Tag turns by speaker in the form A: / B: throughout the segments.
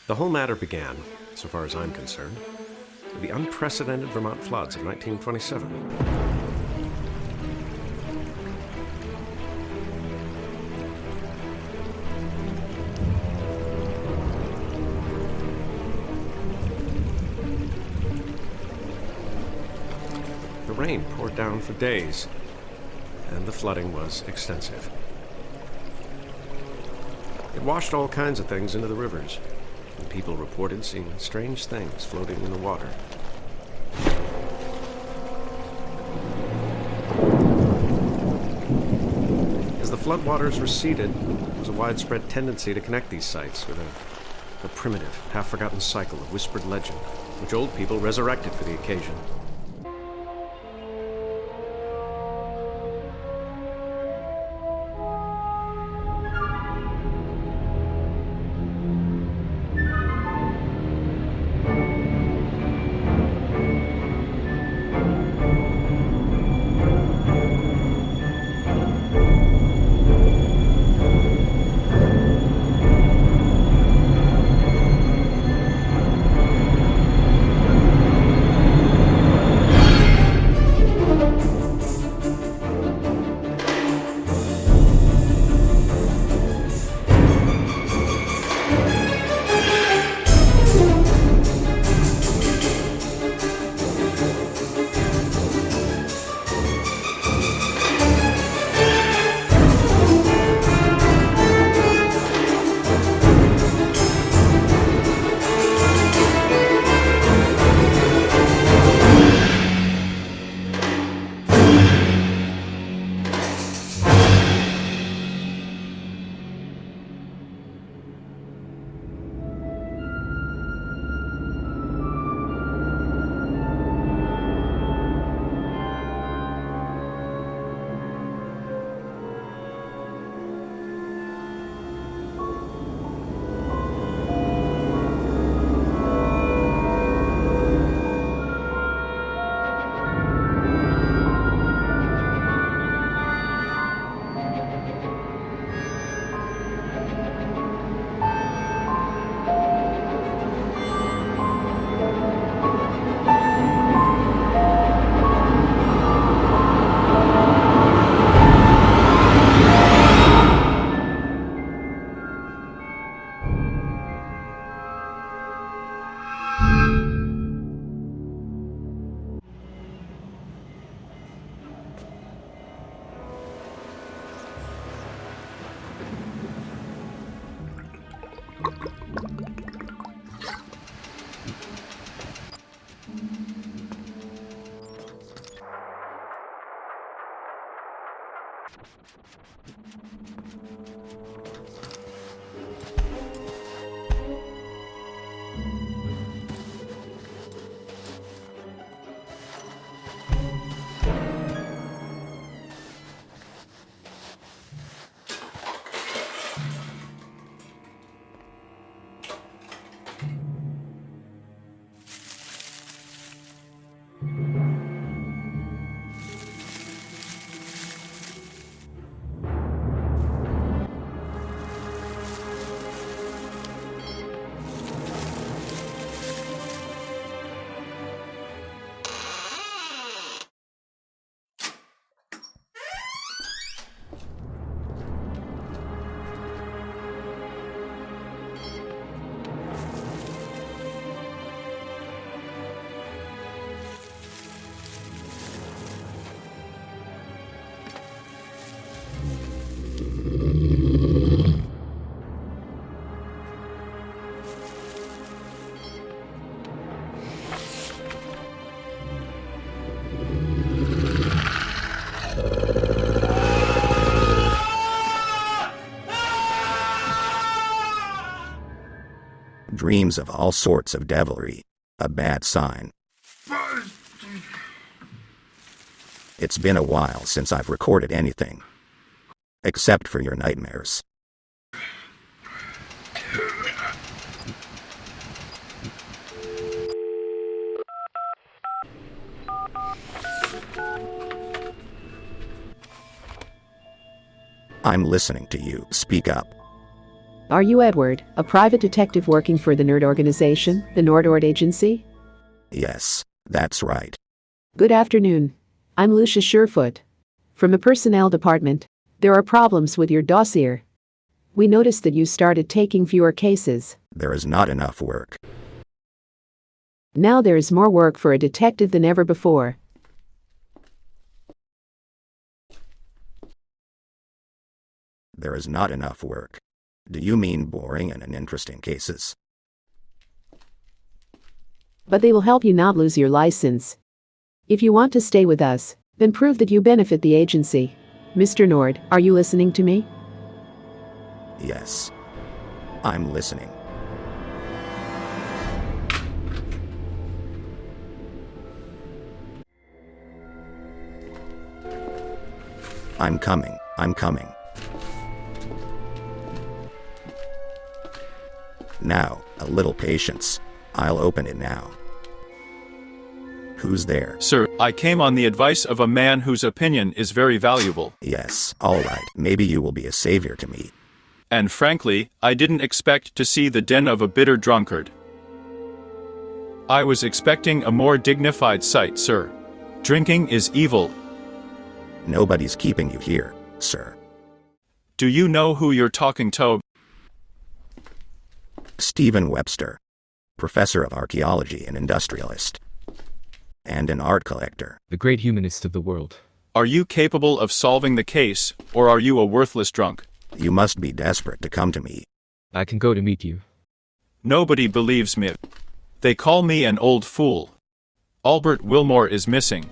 A: The whole matter began, so far as I'm concerned, with the unprecedented Vermont floods of 1927. The rain poured down for days, and the flooding was extensive. It washed all kinds of things into the rivers, and people reported seeing strange things floating in the water. As the floodwaters receded, there was a widespread tendency to connect these sites with a primitive, half-forgotten cycle of whispered legend, which old people resurrected for the occasion.
B: Dreams of all sorts of devilry. A bad sign. It's been a while since I've recorded anything. Except for your nightmares. I'm listening to you. Speak up.
C: Are you Edward, a private detective working for the Nerd organization, the Nordord Agency?
B: Yes, that's right.
C: Good afternoon. I'm Lucia Surefoot. From the personnel department. There are problems with your dossier. We noticed that you started taking fewer cases.
B: There is not enough work.
C: Now there is more work for a detective than ever before.
B: There is not enough work. Do you mean boring and uninteresting cases?
C: But they will help you not lose your license. If you want to stay with us, then prove that you benefit the agency. Mr. Nord, are you listening to me?
B: Yes. I'm listening. I'm coming. Now, a little patience. I'll open it now. Who's there?
D: Sir, I came on the advice of a man whose opinion is very valuable.
B: Yes, all right. Maybe you will be a savior to me.
D: And frankly, I didn't expect to see the den of a bitter drunkard. I was expecting a more dignified sight, sir. Drinking is evil.
B: Nobody's keeping you here, sir.
D: Do you know who you're talking to?
B: Stephen Webster, professor of archaeology and industrialist, and an art collector.
E: The great humanist of the world.
D: Are you capable of solving the case, or are you a worthless drunk?
B: You must be desperate to come to me.
E: I can go to meet you.
D: Nobody believes me. They call me an old fool. Albert Wilmart is missing.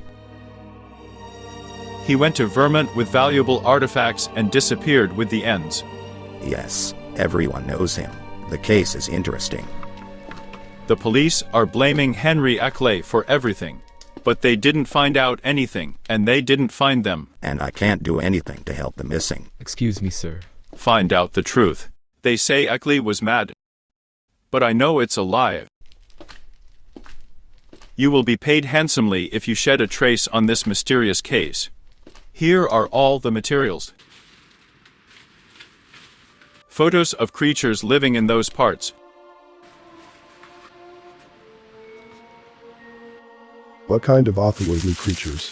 D: He went to Vermont with valuable artifacts and disappeared with the ends.
B: Yes, everyone knows him. The case is interesting.
D: The police are blaming Henry Ackley for everything. But they didn't find out anything, and they didn't find them.
B: And I can't do anything to help the missing.
E: Excuse me, sir.
D: Find out the truth. They say Ackley was mad. But I know it's a lie. You will be paid handsomely if you shed a trace on this mysterious case. Here are all the materials. Photos of creatures living in those parts.
F: What kind of otherworldly creatures?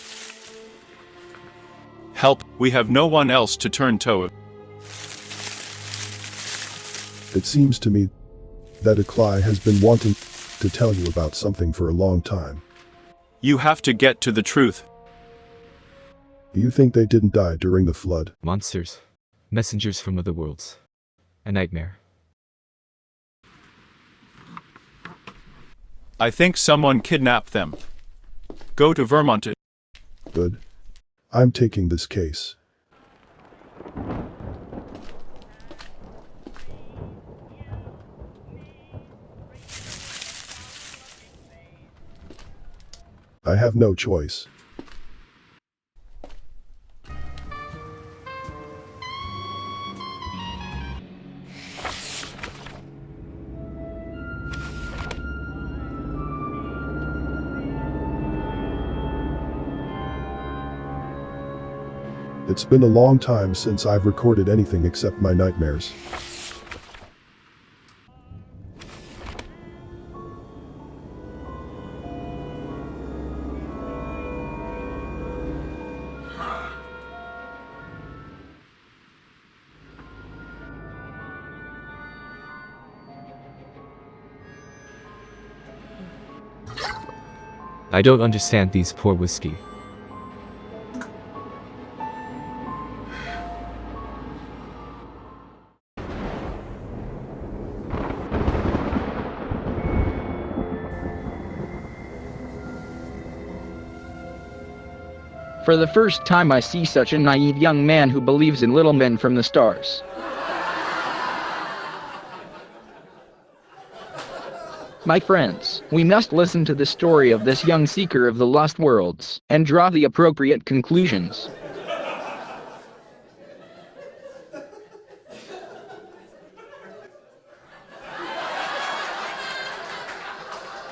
D: Help, we have no one else to turn to.
F: It seems to me that Ackley has been wanting to tell you about something for a long time.
D: You have to get to the truth.
F: You think they didn't die during the flood?
E: Monsters. Messengers from other worlds. A nightmare.
D: I think someone kidnapped them. Go to Vermont.
F: Good. I'm taking this case. I have no choice. It's been a long time since I've recorded anything except my nightmares.
E: I don't understand these poor whiskey.
G: For the first time I see such a naive young man who believes in little men from the stars. My friends, we must listen to the story of this young seeker of the lost worlds, and draw the appropriate conclusions.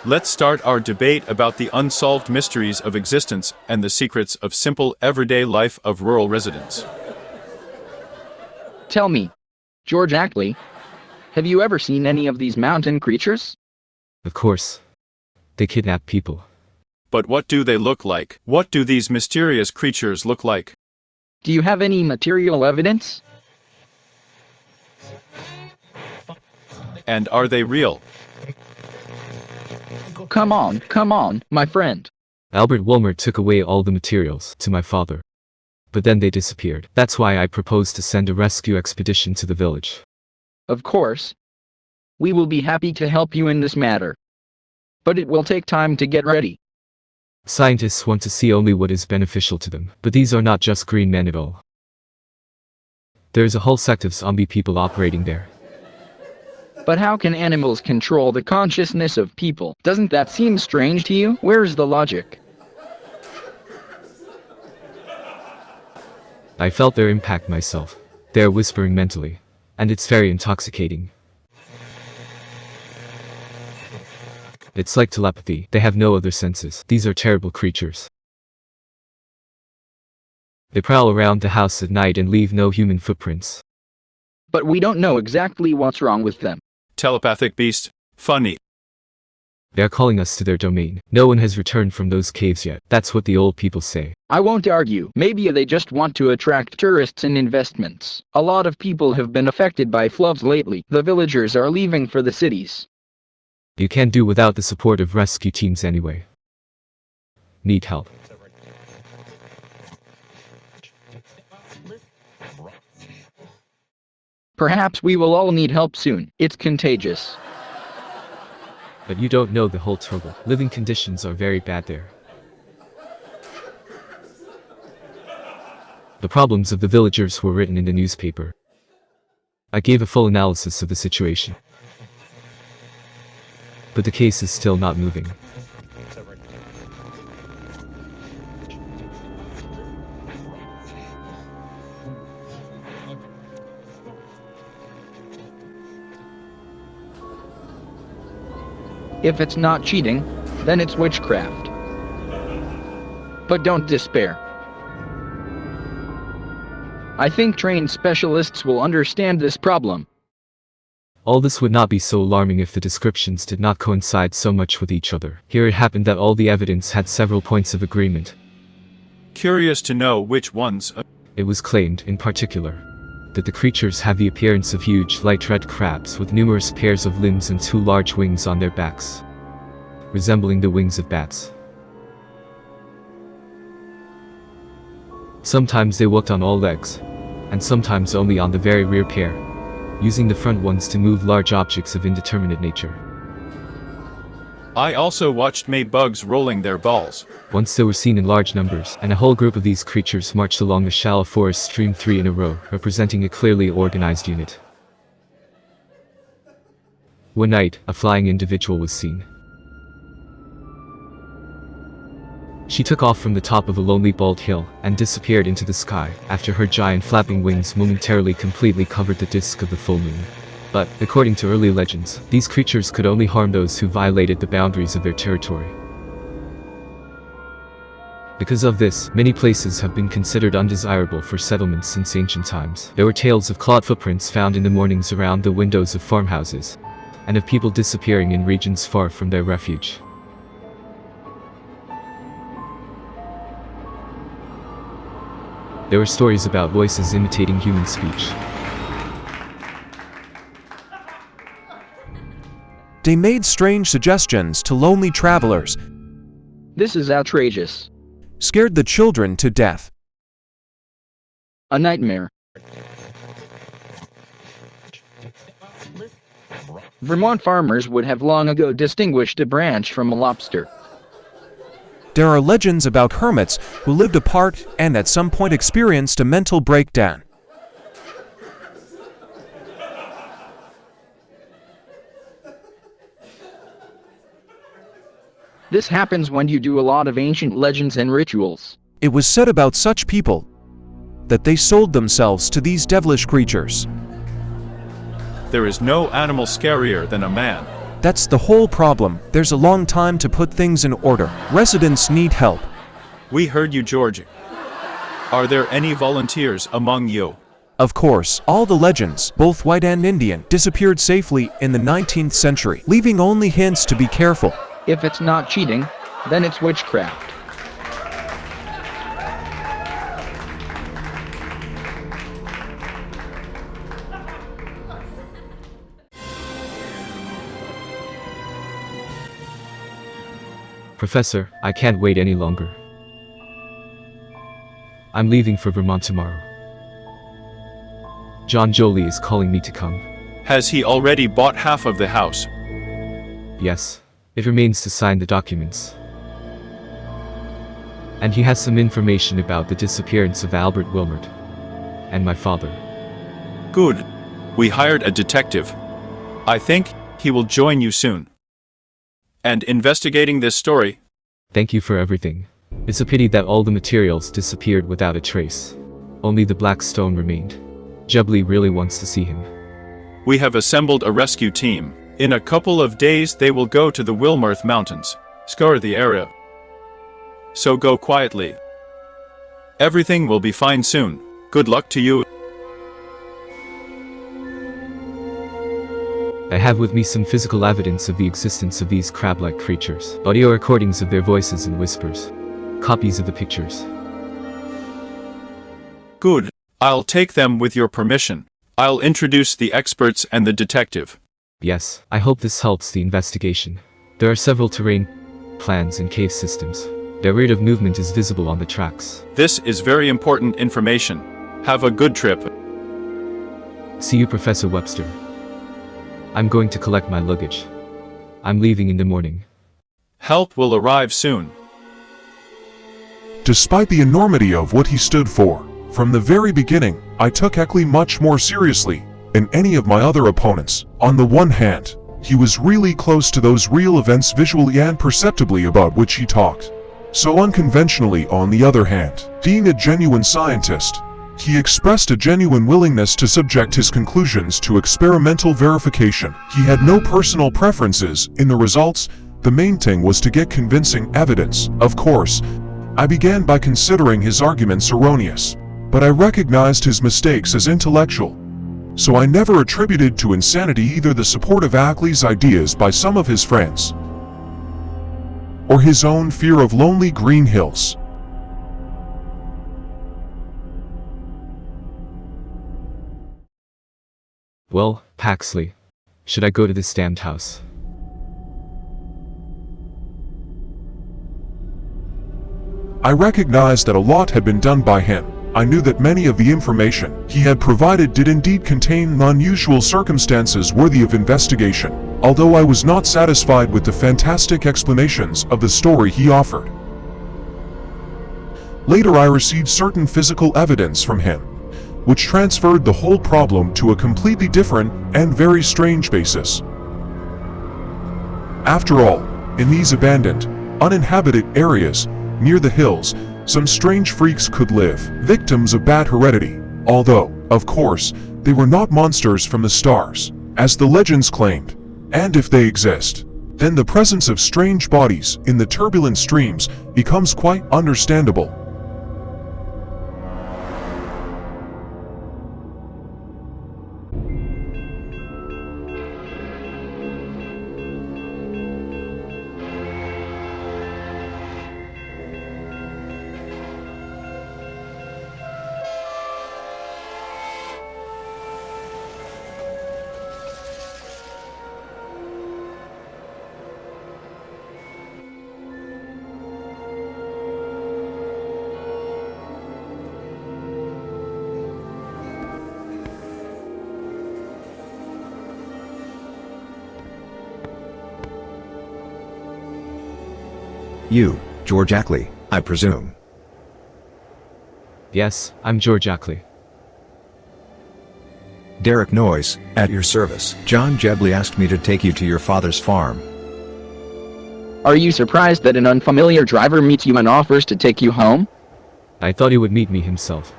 D: Let's start our debate about the unsolved mysteries of existence and the secrets of simple, everyday life of rural residents.
G: Tell me, George Ackley, Have you ever seen any of these mountain creatures?
E: Of course. They kidnap people.
D: But what do they look like? What do these mysterious creatures look like?
G: Do you have any material evidence?
D: And are they real?
G: Come on, my friend.
E: Albert Wilmart took away all the materials to my father. But then they disappeared. That's why I proposed to send a rescue expedition to the village.
G: Of course. We will be happy to help you in this matter. But it will take time to get ready.
E: Scientists want to see only what is beneficial to them, but these are not just green men at all. There is a whole sect of zombie people operating there.
G: But how can animals control the consciousness of people? Doesn't that seem strange to you? Where is the logic?
E: I felt their impact myself. They are whispering mentally. And it's very intoxicating. It's like telepathy. They have no other senses. These are terrible creatures. They prowl around the house at night and leave no human footprints.
G: But we don't know exactly what's wrong with them.
D: Telepathic beast? Funny.
E: They are calling us to their domain. No one has returned from those caves yet. That's what the old people say.
G: I won't argue. Maybe they just want to attract tourists and investments. A lot of people have been affected by floods lately. The villagers are leaving for the cities.
E: You can't do without the support of rescue teams anyway. Need help.
G: Perhaps we will all need help soon. It's contagious.
E: But you don't know the whole trouble. Living conditions are very bad there. The problems of the villagers were written in the newspaper. I gave a full analysis of the situation. But the case is still not moving.
G: If it's not cheating, then it's witchcraft. But don't despair. I think trained specialists will understand this problem.
E: All this would not be so alarming if the descriptions did not coincide so much with each other. Here it happened that all the evidence had several points of agreement.
D: Curious to know which ones.
E: It was claimed, in particular, that the creatures have the appearance of huge, light red crabs with numerous pairs of limbs and two large wings on their backs, resembling the wings of bats. Sometimes they walked on all legs, and sometimes only on the very rear pair, using the front ones to move large objects of indeterminate nature.
D: I also watched May bugs rolling their balls.
E: Once they were seen in large numbers, and a whole group of these creatures marched along the shallow forest stream 3 in a row, representing a clearly organized unit. One night, a flying individual was seen. She took off from the top of a lonely bald hill, and disappeared into the sky, after her giant flapping wings momentarily completely covered the disk of the full moon. But, according to early legends, these creatures could only harm those who violated the boundaries of their territory. Because of this, many places have been considered undesirable for settlements since ancient times. There were tales of clawed footprints found in the mornings around the windows of farmhouses, and of people disappearing in regions far from their refuge. There were stories about voices imitating human speech.
H: They made strange suggestions to lonely travelers,
G: This is outrageous.
H: scared the children to death.
G: A nightmare. Vermont farmers would have long ago distinguished a branch from a lobster.
H: There are legends about hermits who lived apart and at some point experienced a mental breakdown.
G: This happens when you do a lot of ancient legends and rituals.
H: It was said about such people that they sold themselves to these devilish creatures.
D: There is no animal scarier than a man.
H: That's the whole problem. There's a long time to put things in order. Residents need help.
D: We heard you, George. Are there any volunteers among you?
H: Of course, all the legends, both white and Indian, disappeared safely in the 19th century, leaving only hints to be careful.
G: If it's not cheating, then it's witchcraft.
E: Professor, I can't wait any longer. I'm leaving for Vermont tomorrow. John Jebley is calling me to come.
D: Has he already bought half of the house?
E: Yes. It remains to sign the documents. And he has some information about the disappearance of Albert Wilmart and my father.
D: Good. We hired a detective. I think he will join you soon. And investigating this story.
E: Thank you for everything. It's a pity that all the materials disappeared without a trace. Only the black stone remained. Jebley really wants to see him.
D: We have assembled a rescue team. In a couple of days they will go to the Wilmart Mountains, scour the area. So go quietly. Everything will be fine soon. Good luck to you.
E: I have with me some physical evidence of the existence of these crab-like creatures. Audio recordings of their voices and whispers. Copies of the pictures.
D: Good. I'll take them with your permission. I'll introduce the experts and the detective.
E: Yes, I hope this helps the investigation. There are several terrain plans and cave systems. Their rate of movement is visible on the tracks.
D: This is very important information. Have a good trip.
E: See you, Professor Webster. I'm going to collect my luggage. I'm leaving in the morning.
D: Help will arrive soon.
F: Despite the enormity of what he stood for, from the very beginning, I took Ackley much more seriously than any of my other opponents. On the one hand, he was really close to those real events visually and perceptibly about which he talked. So unconventionally, on the other hand, being a genuine scientist, he expressed a genuine willingness to subject his conclusions to experimental verification. He had no personal preferences in the results. The main thing was to get convincing evidence. Of course, I began by considering his arguments erroneous, but I recognized his mistakes as intellectual. So I never attributed to insanity either the support of Ackley's ideas by some of his friends, or his own fear of lonely green hills.
E: Well, Paxley, should I go to this damned house?
F: I recognized that a lot had been done by him. I knew that many of the information he had provided did indeed contain unusual circumstances worthy of investigation, although I was not satisfied with the fantastic explanations of the story he offered. Later I received certain physical evidence from him, which transferred the whole problem to a completely different and very strange basis. After all, in these abandoned, uninhabited areas near the hills, some strange freaks could live, victims of bad heredity, although, of course, they were not monsters from the stars, as the legends claimed. And if they exist, then the presence of strange bodies in the turbulent streams becomes quite understandable.
B: You, George Ackley, I presume.
E: Yes, I'm George Ackley.
B: Derek Noyes, at your service. John Jebley asked me to take you to your father's farm.
G: Are you surprised that an unfamiliar driver meets you and offers to take you home?
E: I thought he would meet me himself.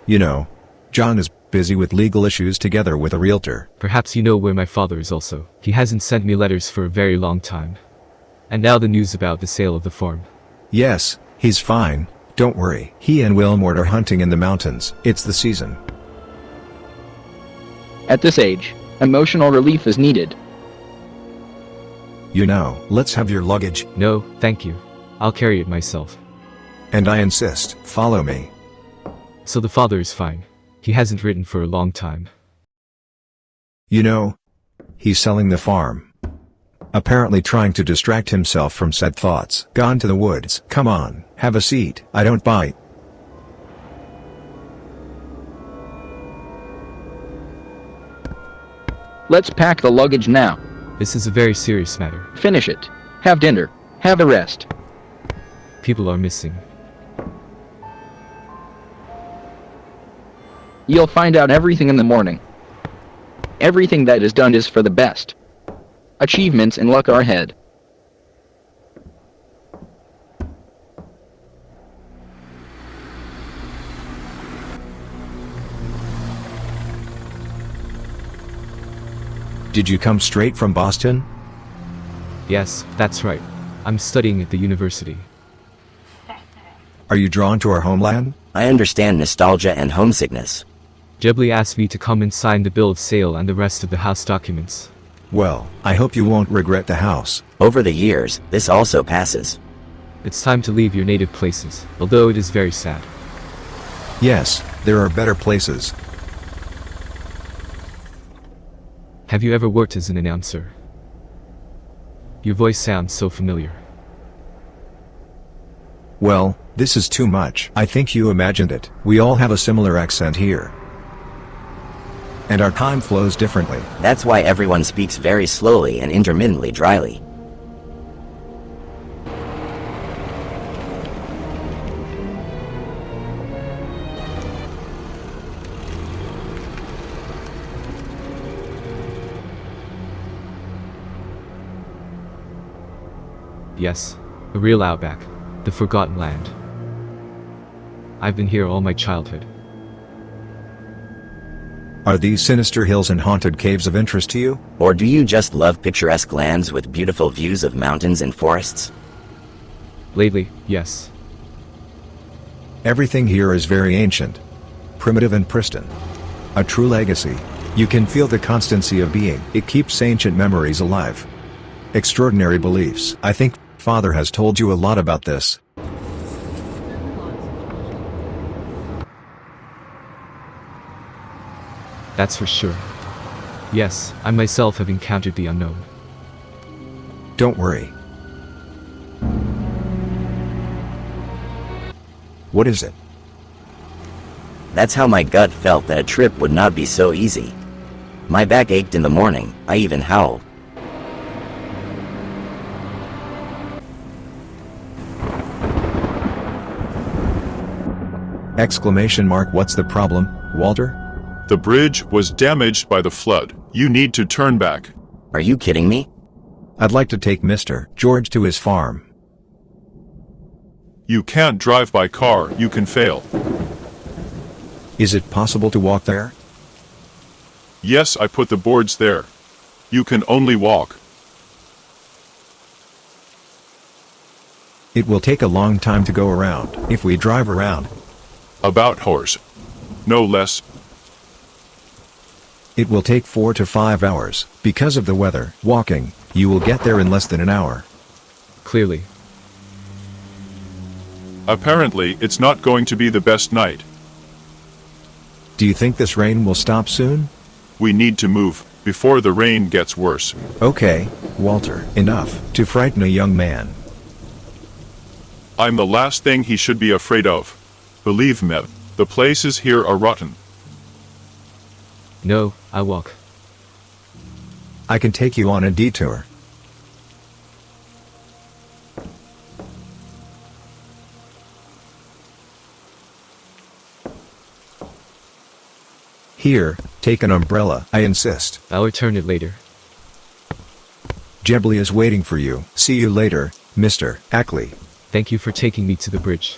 B: You know, John is busy with legal issues together with a realtor.
E: Perhaps you know where my father is also. He hasn't sent me letters for a very long time. And now the news about the sale of the farm.
B: Yes, he's fine. Don't worry. He and Wilmart are hunting in the mountains. It's the season.
G: At this age, emotional relief is needed.
B: You know, let's have your luggage.
E: No, thank you. I'll carry it myself.
B: And I insist, follow me.
E: So the father is fine. He hasn't written for a long time.
B: You know, he's selling the farm. Apparently trying to distract himself from sad thoughts. Gone to the woods. Come on, have a seat. I don't bite.
G: Let's pack the luggage now.
E: This is a very serious matter.
G: Finish it. Have dinner. Have a rest.
E: People are missing.
G: You'll find out everything in the morning. Everything that is done is for the best. Achievements and luck are ahead.
B: Did you come straight from Boston?
E: Yes, that's right. I'm studying at the university.
B: Are you drawn to our homeland?
I: I understand nostalgia and homesickness.
E: Jebley asked me to come and sign the bill of sale and the rest of the house documents.
B: Well, I hope you won't regret the house.
I: Over the years, this also passes.
E: It's time to leave your native places, although it is very sad.
B: Yes, there are better places.
E: Have you ever worked as an announcer? Your voice sounds so familiar.
B: Well, this is too much. I think you imagined it. We all have a similar accent here. And our time flows differently.
I: That's why everyone speaks very slowly and intermittently dryly.
E: Yes, a real outback. The forgotten land. I've been here all my childhood.
B: Are these sinister hills and haunted caves of interest to you?
I: Or do you just love picturesque lands with beautiful views of mountains and forests?
E: Lately, yes.
B: Everything here is very ancient, primitive and pristine. A true legacy. You can feel the constancy of being. It keeps ancient memories alive. Extraordinary beliefs. I think Father has told you a lot about this.
E: That's for sure. Yes, I myself have encountered the unknown.
B: Don't worry. What is it?
I: That's how my gut felt that a trip would not be so easy. My back ached in the morning, I even howled.
B: Exclamation mark, what's the problem, Walter?
D: The bridge was damaged by the flood. You need to turn back.
I: Are you kidding me?
B: I'd like to take Mr. George to his farm.
D: You can't drive by car, you can fail.
B: Is it possible to walk there?
D: Yes, I put the boards there. You can only walk.
B: It will take a long time to go around, if we drive around.
D: About horse. No less.
B: It will take 4 to 5 hours, because of the weather. Walking, you will get there in less than an hour.
E: Clearly.
D: Apparently, it's not going to be the best night.
B: Do you think this rain will stop soon?
D: We need to move, before the rain gets worse.
B: Okay, Walter, enough to frighten a young man.
D: I'm the last thing he should be afraid of. Believe me, the places here are rotten.
E: No, I walk.
B: I can take you on a detour. Here, take an umbrella, I insist.
E: I'll return it later.
B: Jebley is waiting for you. See you later, Mr. Ackley.
E: Thank you for taking me to the bridge.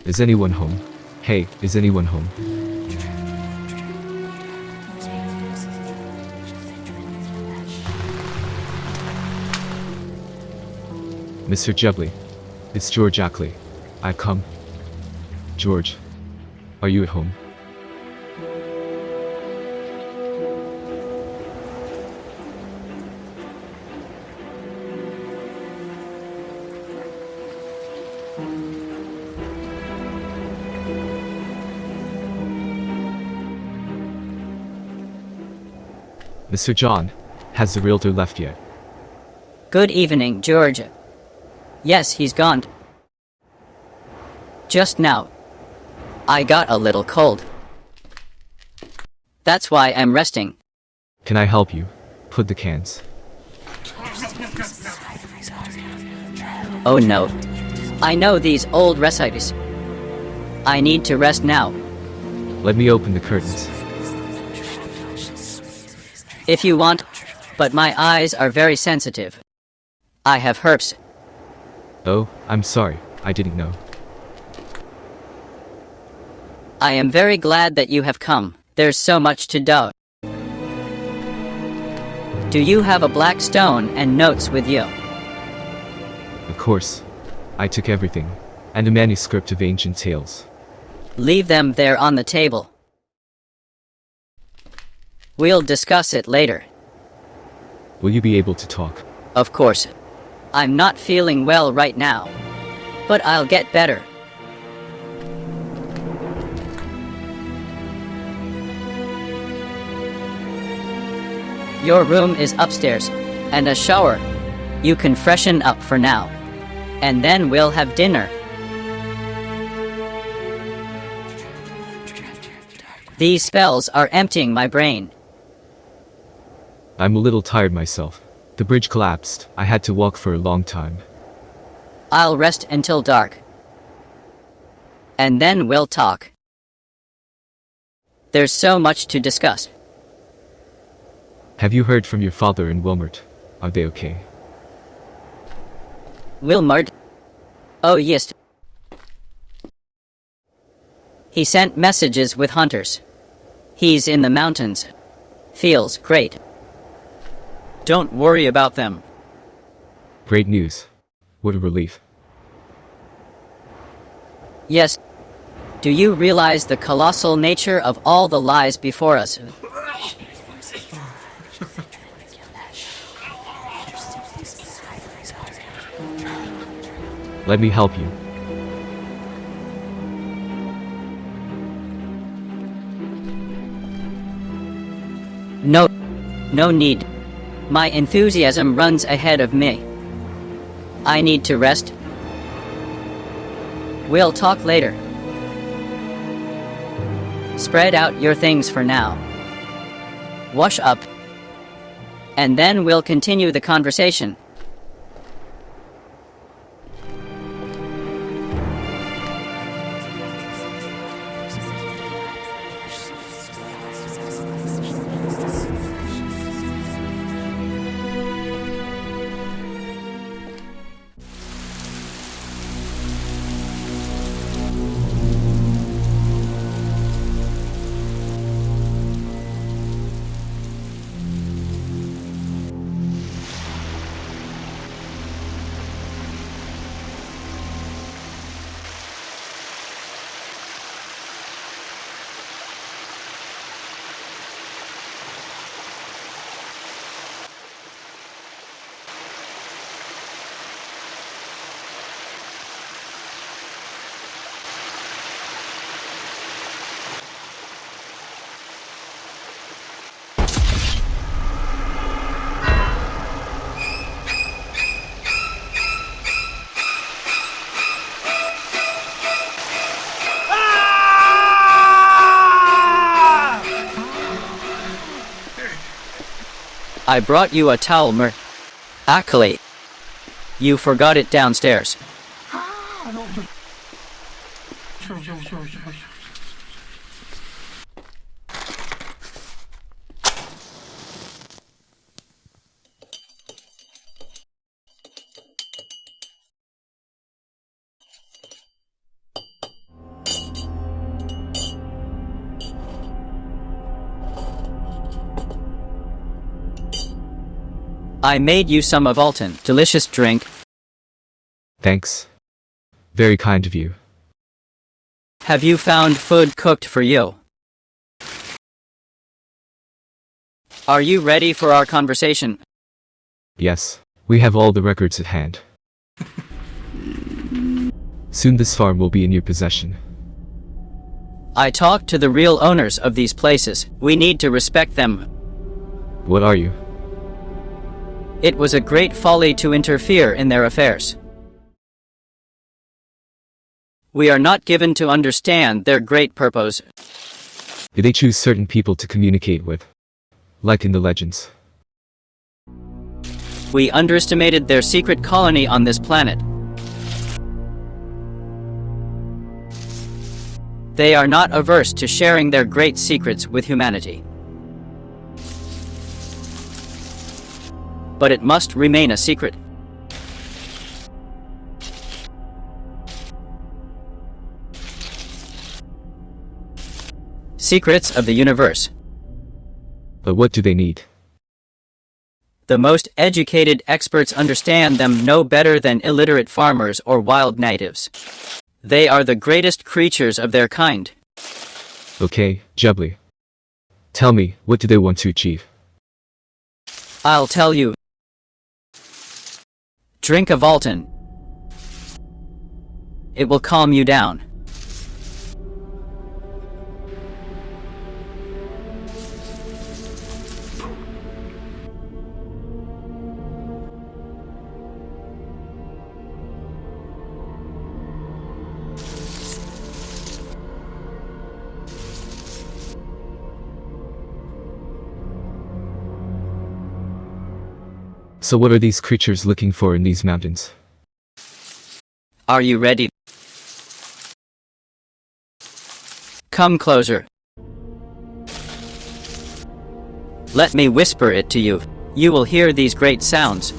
E: Is anyone home? Hey, is anyone home? Mr. Jebley. It's George Ackley. I've come. George. Are you at home? Mr. John, has the realtor left yet?
J: Good evening, George. Yes, he's gone. Just now. I got a little cold. That's why I'm resting.
E: Can I help you? Put the cans.
J: Oh no. I know these old recipes. I need to rest now.
E: Let me open the curtains.
J: If you want, but my eyes are very sensitive. I have herpes.
E: Oh, I'm sorry, I didn't know.
J: I am very glad that you have come. There's so much to do. Do you have a black stone and notes with you?
E: Of course. I took everything. And a manuscript of ancient tales.
J: Leave them there on the table. We'll discuss it later.
E: Will you be able to talk?
J: Of course. I'm not feeling well right now. But I'll get better. Your room is upstairs, and a shower. You can freshen up for now. And then we'll have dinner. These spells are emptying my brain.
E: I'm a little tired myself. The bridge collapsed. I had to walk for a long time.
J: I'll rest until dark. And then we'll talk. There's so much to discuss.
E: Have you heard from your father and Wilmart? Are they okay?
J: Wilmart? Oh yes. He sent messages with hunters. He's in the mountains. Feels great.
K: Don't worry about them.
E: Great news. What a relief.
J: Yes. Do you realize the colossal nature of all the lies before us?
E: Let me help you.
J: No need. My enthusiasm runs ahead of me. I need to rest. We'll talk later. Spread out your things for now. Wash up. And then we'll continue the conversation. I brought you a towel, Ackley. You forgot it downstairs.
K: I made you some of Alton. Delicious drink.
E: Thanks. Very kind of you.
K: Have you found food cooked for you? Are you ready for our conversation?
E: Yes, we have all the records at hand. Soon this farm will be in your possession.
K: I talked to the real owners of these places. We need to respect them.
E: What are you?
K: It was a great folly to interfere in their affairs. We are not given to understand their great purpose.
E: Did they choose certain people to communicate with? Like in the legends.
K: We underestimated their secret colony on this planet. They are not averse to sharing their great secrets with humanity. But it must remain a secret. Secrets of the universe.
E: But what do they need?
K: The most educated experts understand them no better than illiterate farmers or wild natives. They are the greatest creatures of their kind.
E: Okay, Jebley. Tell me, what do they want to achieve?
K: I'll tell you. Drink of Alton. It will calm you down.
E: So what are these creatures looking for in these mountains?
K: Are you ready? Come closer. Let me whisper it to you. You will hear these great sounds.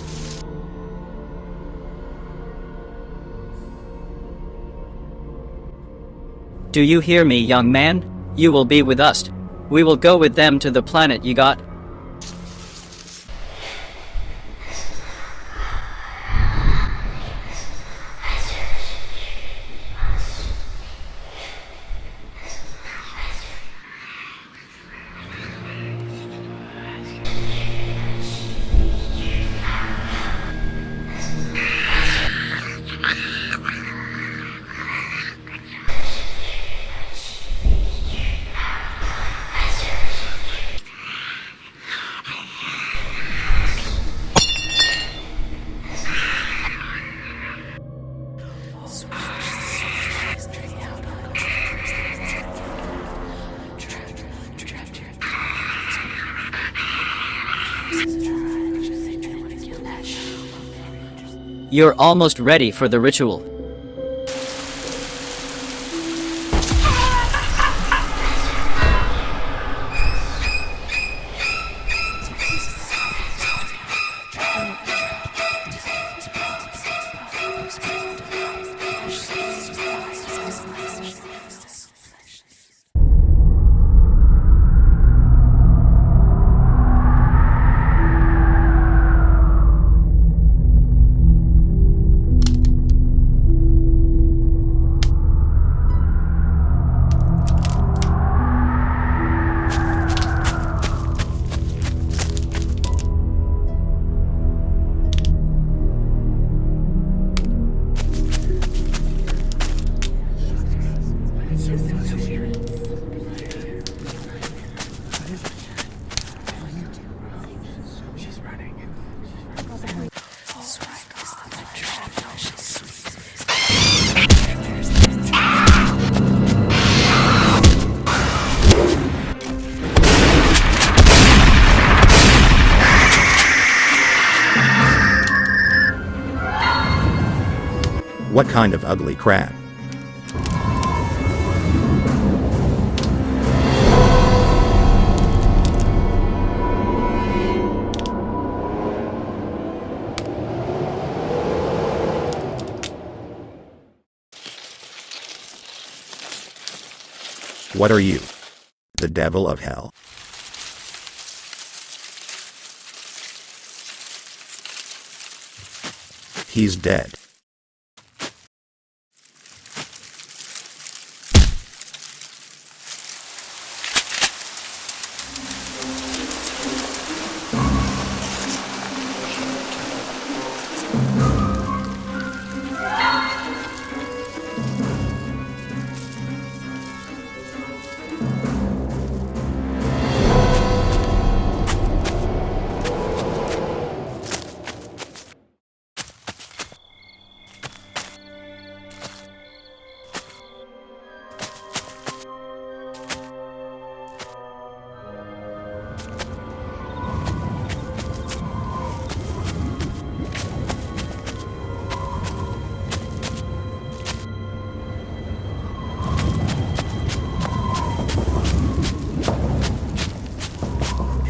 K: Do you hear me, young man? You will be with us. We will go with them to the planet you got. You're almost ready for the ritual.
L: What kind of ugly crab? What are you? The devil of hell. He's dead.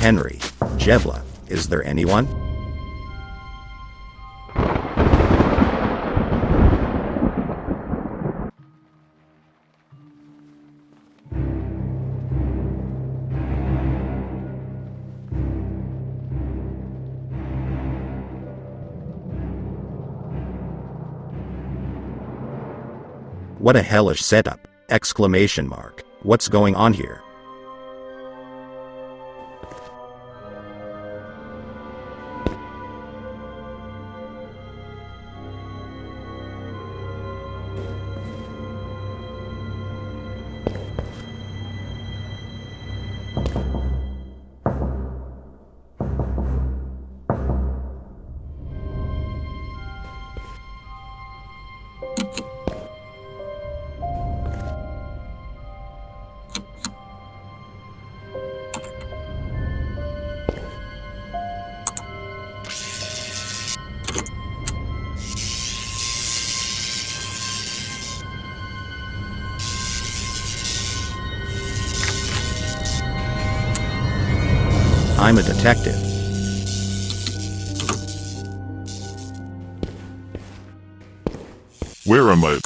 L: Henry Jebley, is there anyone? What a hellish setup! Exclamation mark. What's going on here? I'm a detective.
F: Where am I?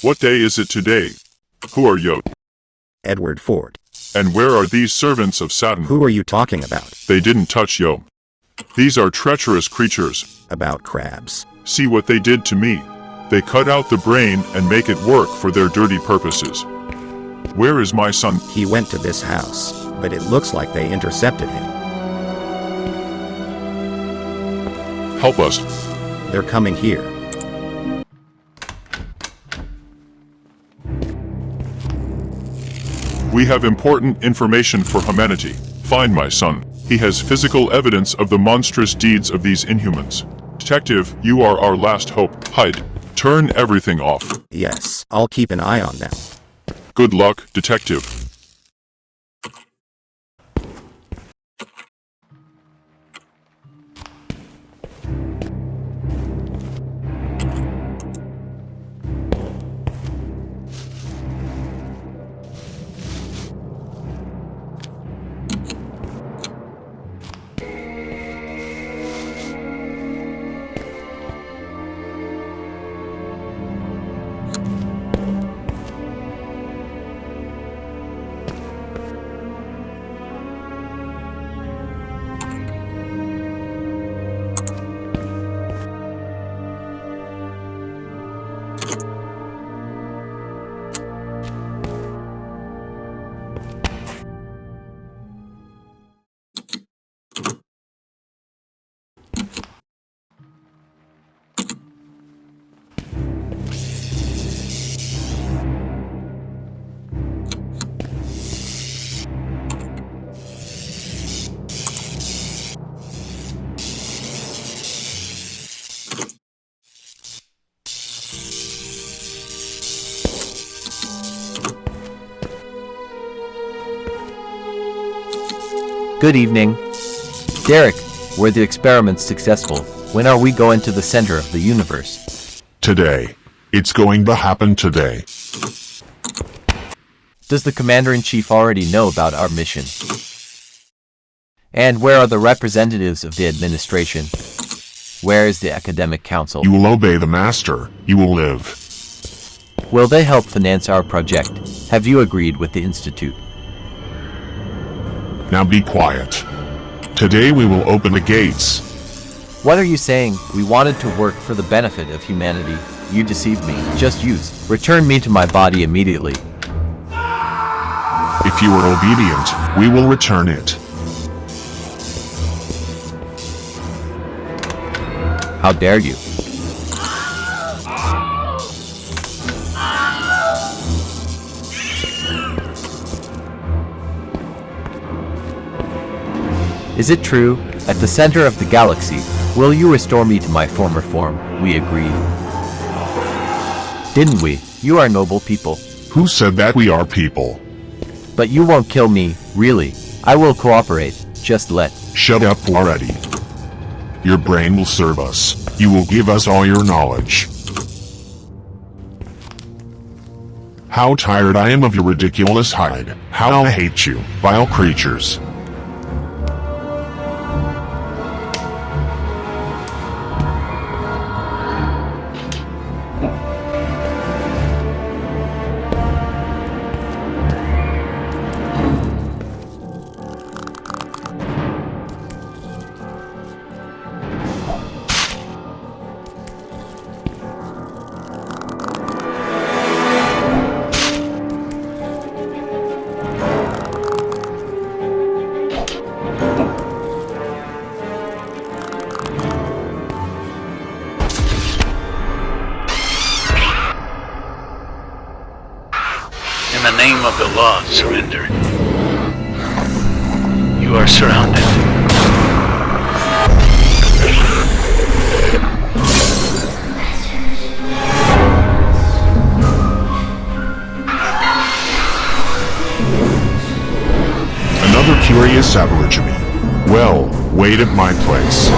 F: What day is it today? Who are you?
L: Edward Ford.
F: And where are these servants of Saturn?
L: Who are you talking about?
F: They didn't touch yo. These are treacherous creatures.
L: About crabs.
F: See what they did to me. They cut out the brain and make it work for their dirty purposes. Where is my son?
L: He went to this house, but it looks like they intercepted him.
F: Help us.
L: They're coming here.
F: We have important information for humanity. Find my son. He has physical evidence of the monstrous deeds of these inhumans. Detective, you are our last hope. Hide. Turn everything off.
L: Yes, I'll keep an eye on them.
F: Good luck, detective.
M: Good evening. Derek, were the experiments successful? When are we going to the center of the universe?
F: Today. It's going to happen today.
M: Does the Commander-in-Chief already know about our mission? And where are the representatives of the administration? Where is the Academic Council?
F: You will obey the Master. You will live.
M: Will they help finance our project? Have you agreed with the Institute?
F: Now be quiet. Today we will open the gates.
M: What are you saying? We wanted to work for the benefit of humanity. You deceived me. Just use. Return me to my body immediately.
F: If you are obedient, we will return it.
M: How dare you? Is it true? At the center of the galaxy, will you restore me to my former form? We agreed. Didn't we? You are noble people.
F: Who said that we are people?
M: But you won't kill me, really. I will cooperate. Just let.
F: Shut up already. Your brain will serve us. You will give us all your knowledge. How tired I am of your ridiculous hide. How I hate you, vile creatures.
N: In the name of the law, surrender. You are surrounded.
F: Another curious aborigine. Well, wait at my place.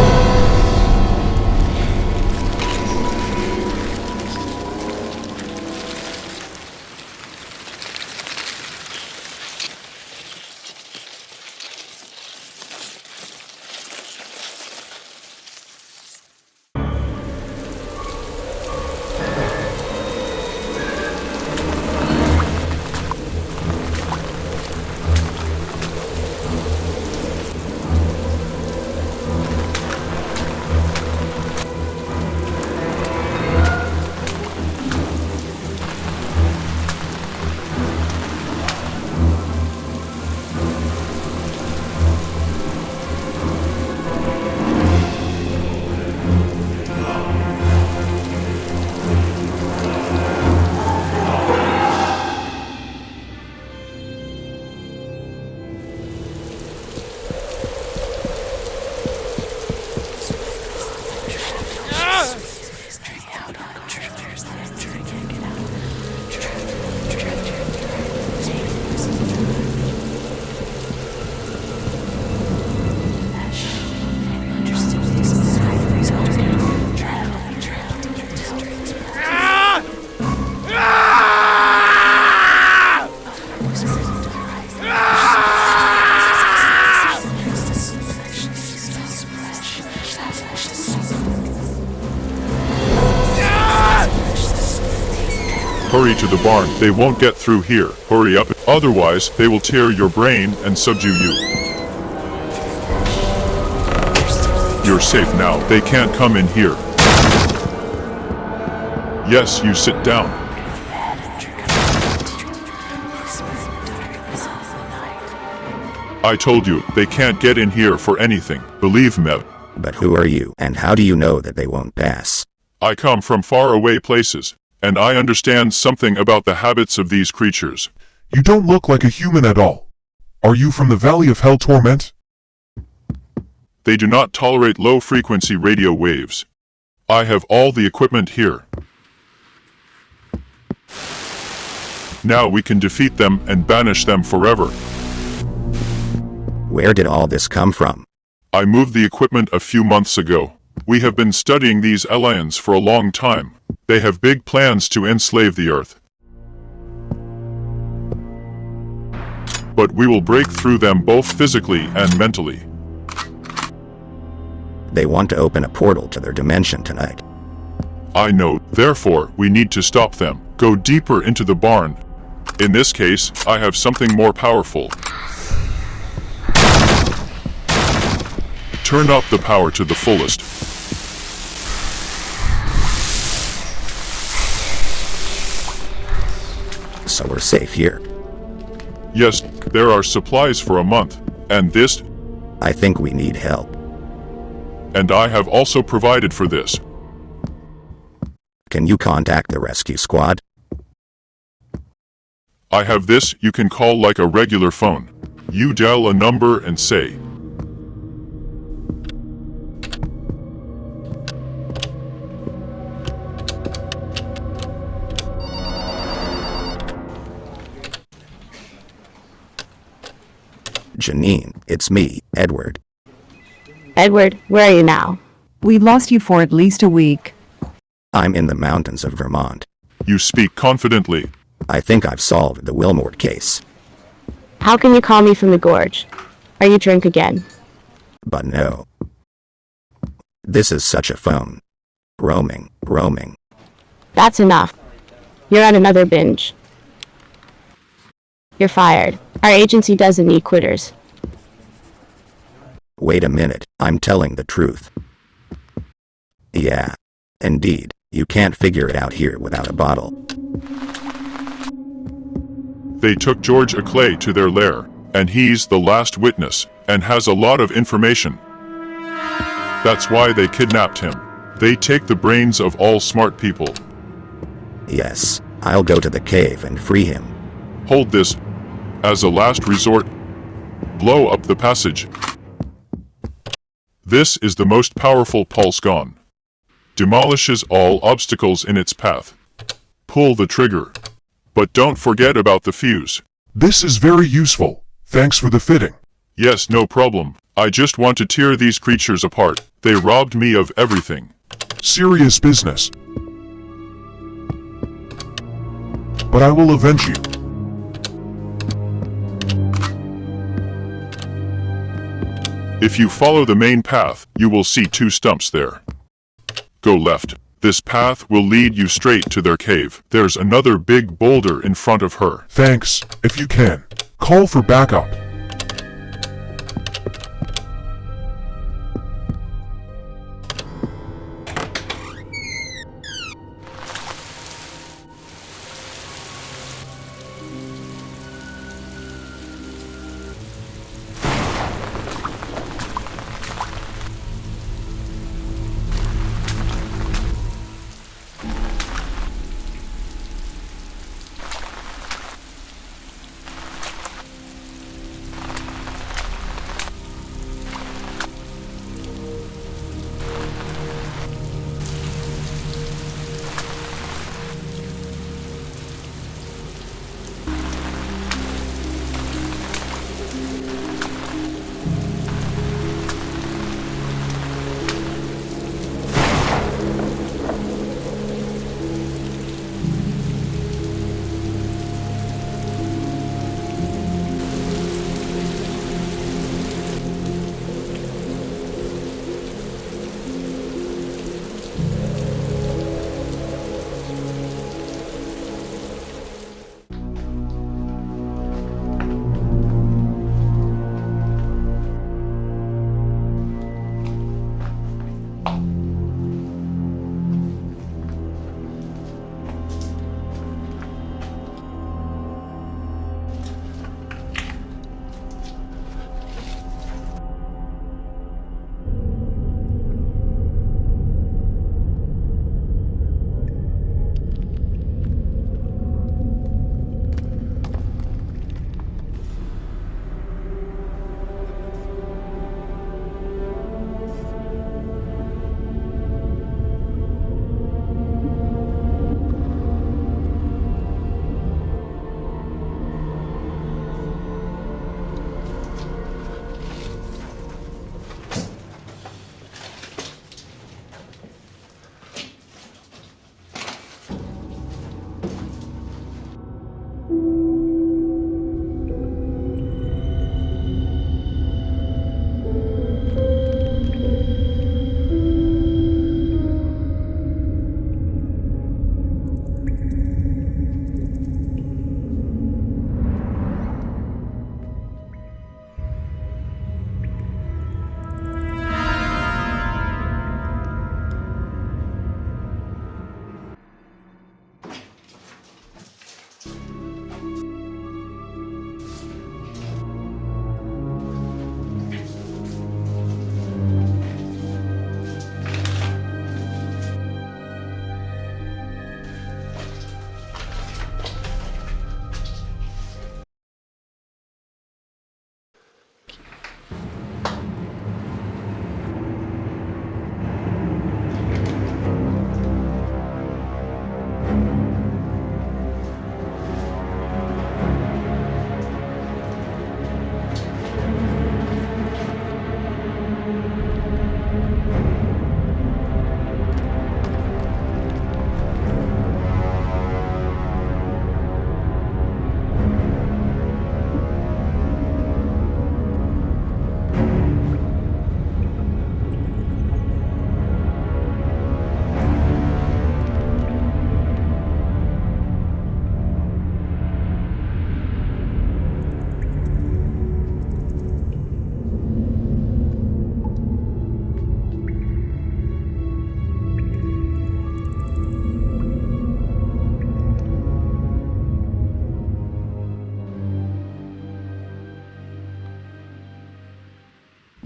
F: Hurry to the barn, they won't get through here. Hurry up, otherwise they will tear your brain and subdue you. You're safe now, they can't come in here. Yes, you sit down. I told you, they can't get in here for anything, believe me.
L: But who are you, and how do you know that they won't pass?
F: I come from far away places, and I understand something about the habits of these creatures. You don't look like a human at all. Are you from the Valley of Hell Torment? They do not tolerate low-frequency radio waves. I have all the equipment here. Now we can defeat them and banish them forever.
L: Where did all this come from?
F: I moved the equipment a few months ago. We have been studying these aliens for a long time. They have big plans to enslave the Earth. But we will break through them both physically and mentally.
L: They want to open a portal to their dimension tonight.
F: I know, therefore, we need to stop them. Go deeper into the barn. In this case, I have something more powerful. Turn up the power to the fullest.
L: So we're safe here.
F: Yes, there are supplies for a month, and this,
L: I think we need help.
F: and I have also provided for this.
L: Can you contact the rescue squad?
F: I have this you can call like a regular phone. You dial a number and say,
L: Janine, it's me, Edward.
O: Edward, where are you now?
P: We've lost you for at least a week.
L: I'm in the mountains of Vermont.
F: You speak confidently.
L: I think I've solved the Wilmart case.
O: How can you call me from the gorge? Are you drunk again?
L: But no. This is such a phone. Roaming.
O: That's enough. You're on another binge. You're fired. Our agency doesn't need quitters.
L: Wait a minute, I'm telling the truth. Yeah. Indeed, you can't figure it out here without a bottle.
F: They took George Ackley to their lair, and he's the last witness, and has a lot of information. That's why they kidnapped him. They take the brains of all smart people.
L: Yes, I'll go to the cave and free him.
F: Hold this. As a last resort, blow up the passage. This is the most powerful pulse gun. Demolishes all obstacles in its path. Pull the trigger. But don't forget about the fuse. This is very useful. Thanks for the fitting. Yes, no problem. I just want to tear these creatures apart. They robbed me of everything.
Q: Serious business. But I will avenge you.
F: If you follow the main path, you will see 2 stumps there. Go left. This path will lead you straight to their cave. There's another big boulder in front of her.
Q: Thanks. If you can, call for backup.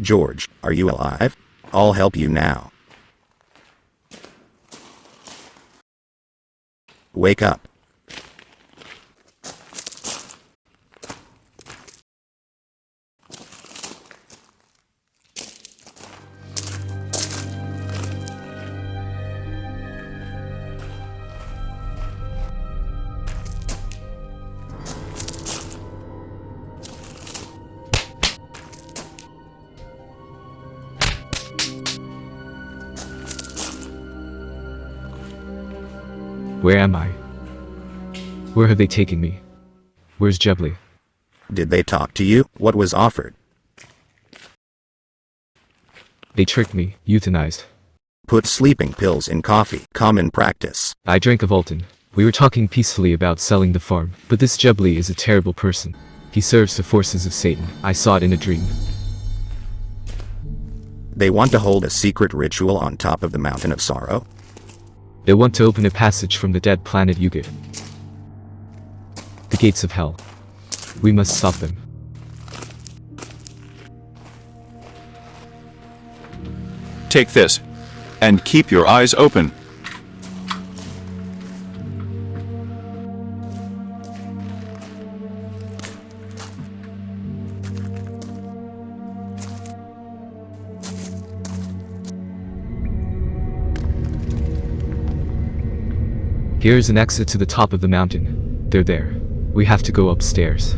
L: George, are you alive? I'll help you now. Wake up.
E: Where am I? Where have they taken me? Where's Jebley?
L: Did they talk to you? What was offered?
E: They tricked me, euthanized.
L: Put sleeping pills in coffee. Common practice.
E: I drank a Volton. We were talking peacefully about selling the farm, but this Jebley is a terrible person. He serves the forces of Satan. I saw it in a dream.
L: They want to hold a secret ritual on top of the Mountain of Sorrow?
E: They want to open a passage from the dead planet Yugat. The gates of hell. We must stop them.
D: Take this. And keep your eyes open.
E: Here's an exit to the top of the mountain. They're there. We have to go upstairs.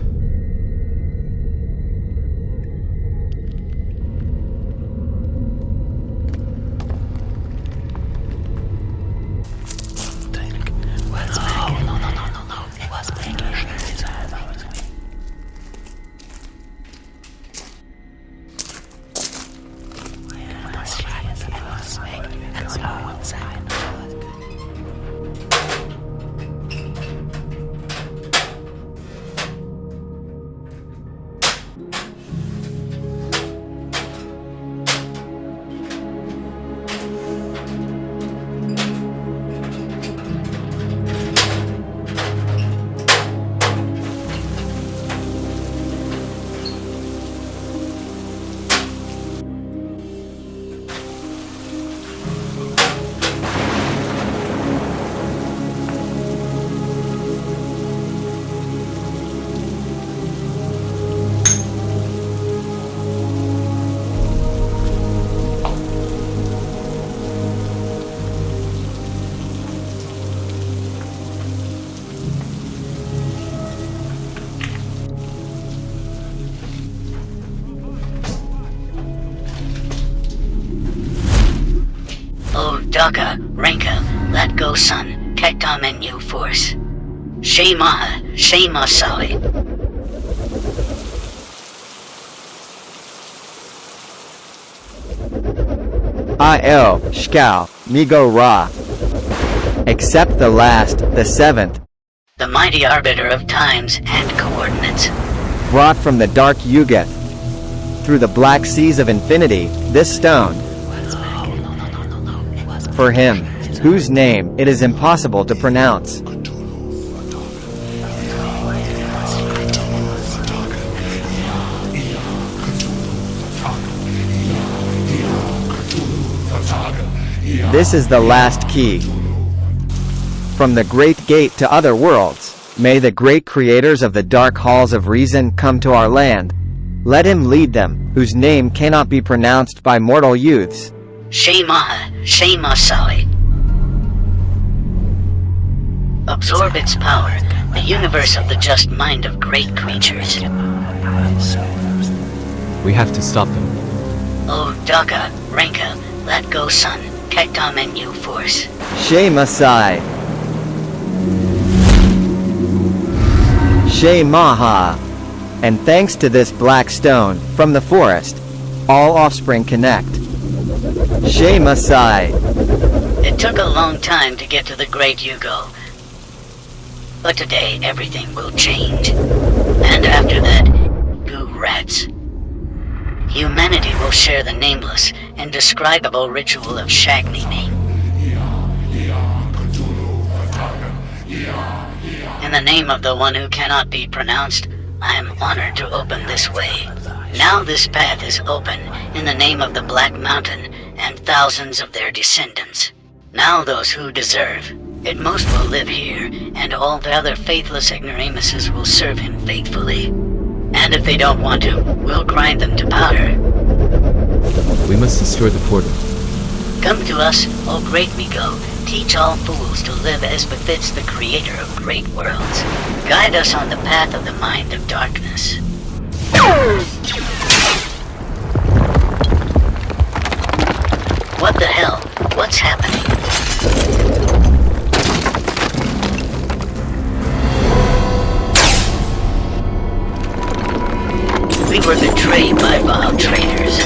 R: Daga, Renka, let go son, Kekta menu force. Shemaha, Shema Sawi.
S: Il, Shkal, Migo Ra. Except the last, the seventh.
R: The mighty arbiter of times and coordinates.
S: Brought from the dark Yugat. Through the black seas of infinity, this stone. For him, whose name it is impossible to pronounce. This is the last key. From the great gate to other worlds, may the great creators of the dark halls of reason come to our land. Let him lead them, whose name cannot be pronounced by mortal youths.
R: Shemaha, Shema Sawi. Absorb its power, the universe of the just mind of great creatures.
E: We have to stop them.
R: Oh, Daga, Renka, let go son, Kekta menu force.
S: Shemasai. Shemaha. And thanks to this black stone, from the forest, all offspring connect. Shemasai.
R: It took a long time to get to the Great Yugo. But today everything will change. And after that, goo rats. Humanity will share the nameless, indescribable ritual of Shagnini. In the name of the one who cannot be pronounced, I am honored to open this way. Now this path is open in the name of the Black Mountain and thousands of their descendants. Now those who deserve it most will live here, and all the other faithless ignoramuses will serve him faithfully. And if they don't want to, we'll grind them to powder.
E: We must destroy the portal.
R: Come to us, O great Miko. Teach all fools to live as befits the creator of great worlds. Guide us on the path of the mind of darkness. What the hell? What's happening? We were betrayed by vile traitors.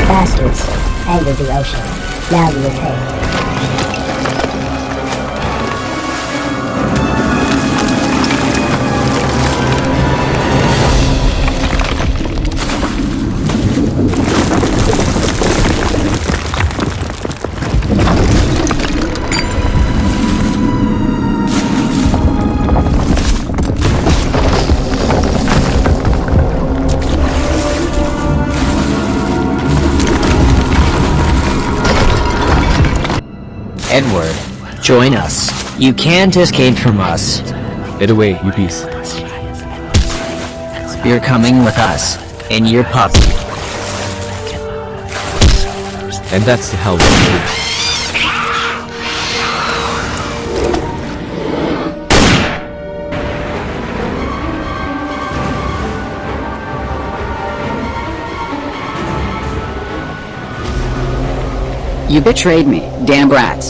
T: Bastards angered the ocean. Now you repay.
U: Edward, join us. You can't escape from us.
E: Get away, you beast.
U: You're coming with us. And your puppy.
E: And that's the hell with you.
U: You betrayed me, damn rats.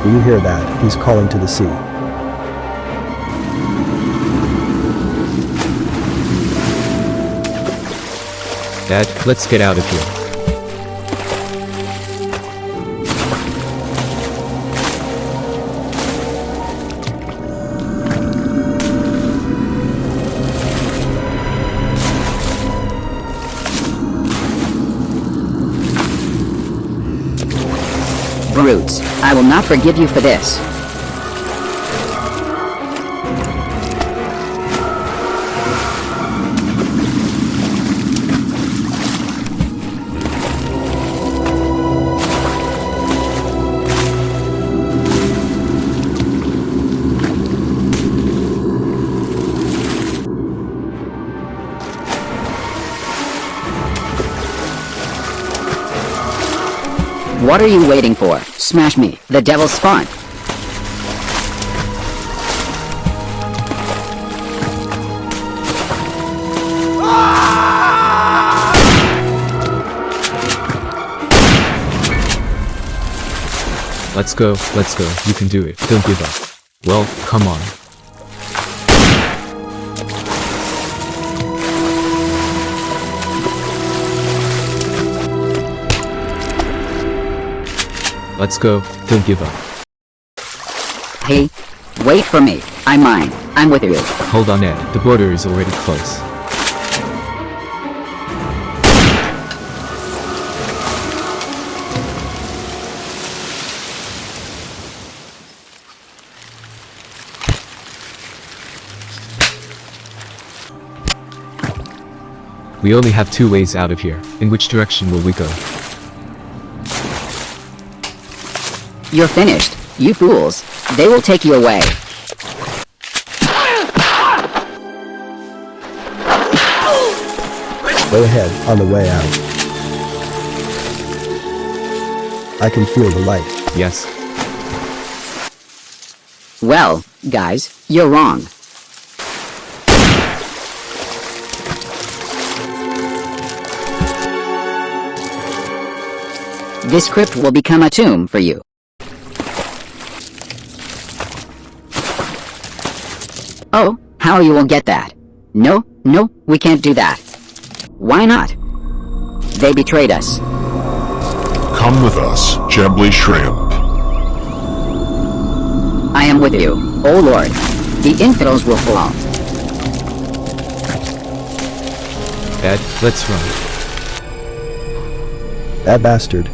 V: Do you hear that? He's calling to the sea.
E: Dad, let's get out of here.
U: Brutes, I will not forgive you for this. What are you waiting for? Smash me, the devil's spawn.
E: Let's go, you can do it, don't give up. Well, come on. Let's go, don't give up.
U: Hey, wait for me. I'm mine. I'm with you.
E: Hold on, Ed, the border is already close. We only have 2 ways out of here. In which direction will we go?
U: You're finished. You fools. They will take you away.
V: Go ahead, on the way out. I can feel the light.
E: Yes.
U: Well, guys, you're wrong. This crypt will become a tomb for you. Oh, how you will get that? No, we can't do that. Why not? They betrayed us.
Q: Come with us, Jebley Shrimp.
U: I am with you, O Lord. The infidels will fall.
E: Ed, let's run.
V: That bastard.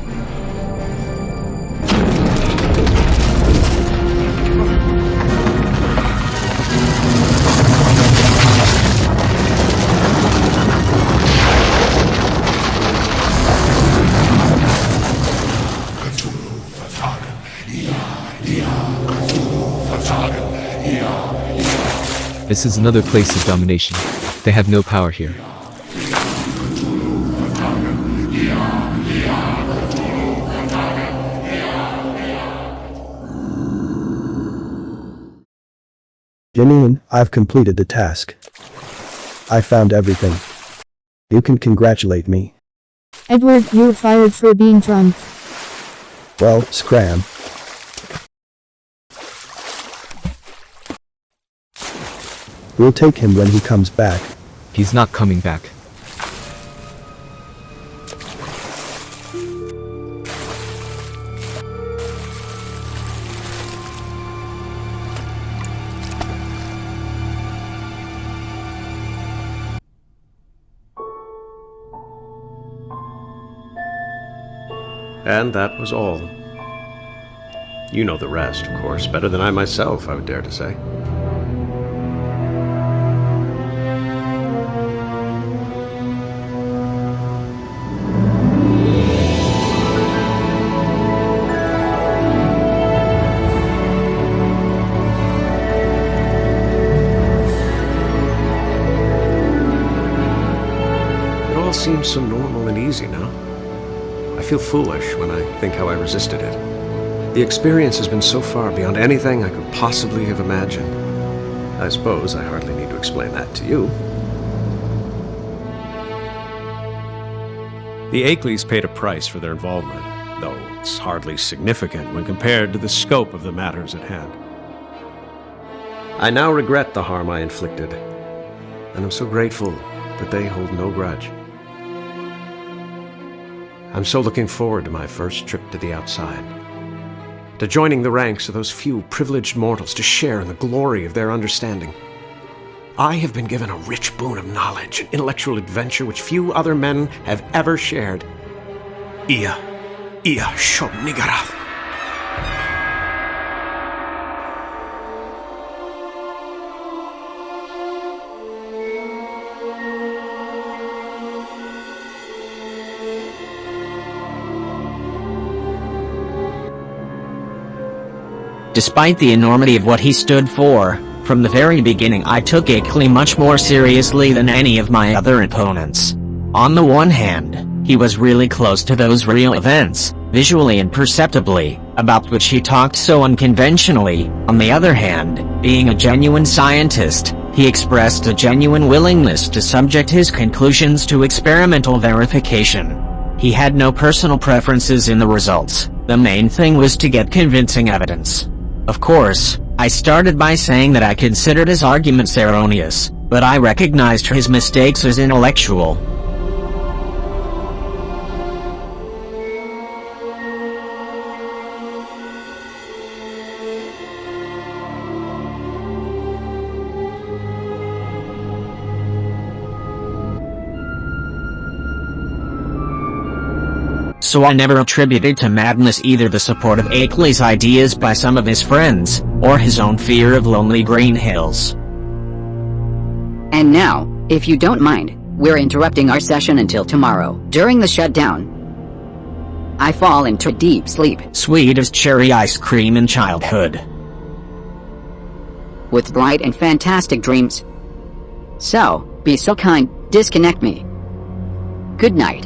E: This is another place of domination. They have no power here.
V: Janine, I've completed the task. I found everything. You can congratulate me.
O: Edward, you're fired for being drunk.
V: Well, scram. We'll take him when he comes back.
E: He's not coming back.
A: And that was all. You know the rest, of course, better than I myself, I would dare to say. It all seems so normal and easy now. I feel foolish when I think how I resisted it. The experience has been so far beyond anything I could possibly have imagined. I suppose I hardly need to explain that to you. The Ackleys paid a price for their involvement, though it's hardly significant when compared to the scope of the matters at hand. I now regret the harm I inflicted, and I'm so grateful that they hold no grudge. I'm so looking forward to my first trip to the outside, to joining the ranks of those few privileged mortals to share in the glory of their understanding. I have been given a rich boon of knowledge and intellectual adventure which few other men have ever shared. Ia Shob Nigarath.
U: Despite the enormity of what he stood for, from the very beginning I took Ackley much more seriously than any of my other opponents. On the one hand, he was really close to those real events, visually and perceptibly, about which he talked so unconventionally. On the other hand, being a genuine scientist, he expressed a genuine willingness to subject his conclusions to experimental verification. He had no personal preferences in the results. The main thing was to get convincing evidence. Of course, I started by saying that I considered his arguments erroneous, but I recognized his mistakes as intellectual. So I never attributed to madness either the support of Ackley's ideas by some of his friends, or his own fear of lonely green hills. And now, if you don't mind, we're interrupting our session until tomorrow. During the shutdown, I fall into deep sleep, sweet as cherry ice cream in childhood, with bright and fantastic dreams. So, be so kind, disconnect me. Good night.